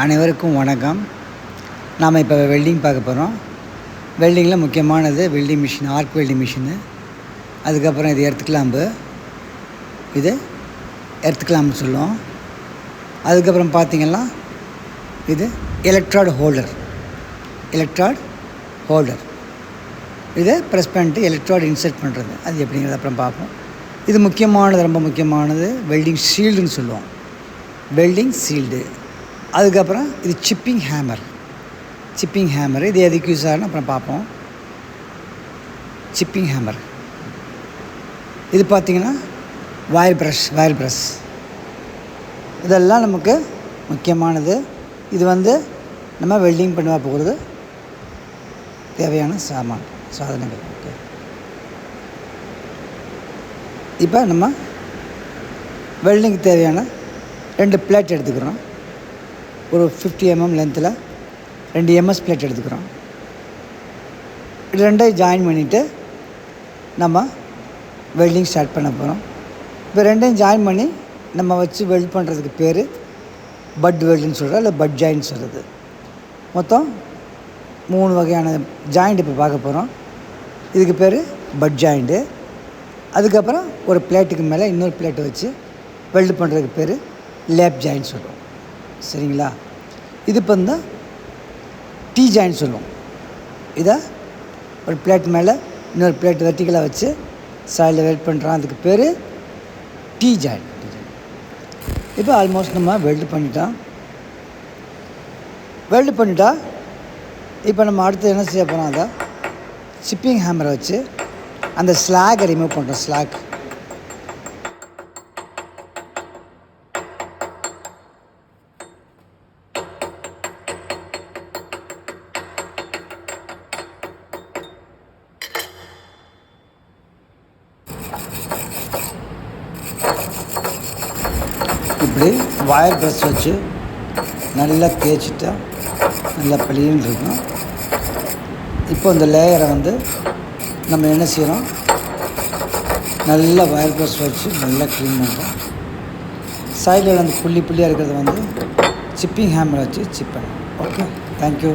அனைவருக்கும் வணக்கம். நாம் இப்போ வெல்டிங் பார்க்க போகிறோம். வெல்டிங்கில் முக்கியமானது welding machine, arc welding machine. அதுக்கப்புறம் இது எர்த் கிளாம்பு, இது எர்த் கிளாம்பு சொல்லுவோம். அதுக்கப்புறம் பார்த்திங்கன்னா இது எலக்ட்ராய்டு ஹோல்டர். இதை ப்ரெஸ் பண்ணிட்டு எலக்ட்ராய்டு இன்சர்ட் பண்ணுறது, அது எப்படிங்கிறது அப்புறம் பார்ப்போம். இது முக்கியமானது, ரொம்ப முக்கியமானது வெல்டிங் ஷீல்டுன்னு சொல்லுவோம். Welding shield. அதுக்கப்புறம் இது சிப்பிங் ஹேமர். இது எதுக்கு யூஸ் ஆகுன்னு அப்புறம் பார்ப்போம். சிப்பிங் ஹேமர் இது பார்த்திங்கன்னா வயர் ப்ரஷ் இதெல்லாம் நமக்கு முக்கியமானது. இது நம்ம வெல்டிங் பண்ணுவா போகிறது தேவையான சாதனங்கள். ஓகே, இப்போ நம்ம வெல்டிங்க்கு தேவையான 2 பிளேட் எடுத்துக்கிறோம். ஒரு 50 mm லென்த்தில் 2 MS பிளேட் எடுத்துக்கிறோம். இது ரெண்டையும் ஜாயின் பண்ணிவிட்டு நம்ம வெல்டிங் ஸ்டார்ட் பண்ண போகிறோம். இப்போ ரெண்டையும் ஜாயின் பண்ணி நம்ம வச்சு வெல்ட் பண்ணுறதுக்கு பேர் பட் வெல்டுன்னு சொல்கிறோம், இல்லை பட் ஜாயின்ட் சொல்கிறது. மொத்தம் 3 வகையான ஜாயிண்ட் இப்போ பார்க்க போகிறோம். இதுக்கு பேர் பட் ஜாயிண்ட்டு. அதுக்கப்புறம் ஒரு பிளேட்டுக்கு மேலே இன்னொரு பிளேட்டை வச்சு வெல்டு பண்ணுறதுக்கு பேர் லேப் ஜாயிண்ட் சொல்லுவோம். சரிங்களா? இது இப்போ இந்த டீ ஜாயிண்ட் சொல்லுவோம். இதை ஒரு பிளேட் மேலே இன்னொரு பிளேட் வெர்டிக்கலாக வச்சு சாயில் வெல்ட் பண்ணுறோம், அதுக்கு பேர் டீ ஜாயிண்ட். இப்போ ஆல்மோஸ்ட் நம்ம வெல்டு பண்ணிட்டா இப்போ நம்ம அடுத்து என்ன செய்ய போகிறோம், அதை சிப்பிங் ஹேமரை வச்சு அந்த ஸ்லாகை ரிமூவ் பண்ணுறோம். ஸ்லாக் இப்படி வயர் ப்ரெஸ் வச்சு நல்லா தேய்ச்சிட்டா நல்லா பளின்னு இருக்கும். இப்போ இந்த லேயரை நம்ம என்ன செய்கிறோம், நல்லா வயர் ப்ரெஸ் வச்சு நல்லா க்ளீன் பண்ணுறோம். சைடில் புள்ளியாக இருக்கிறத சிப்பிங் ஹேமரை வச்சு சிப் பண்ணுறோம். Okay, thank you.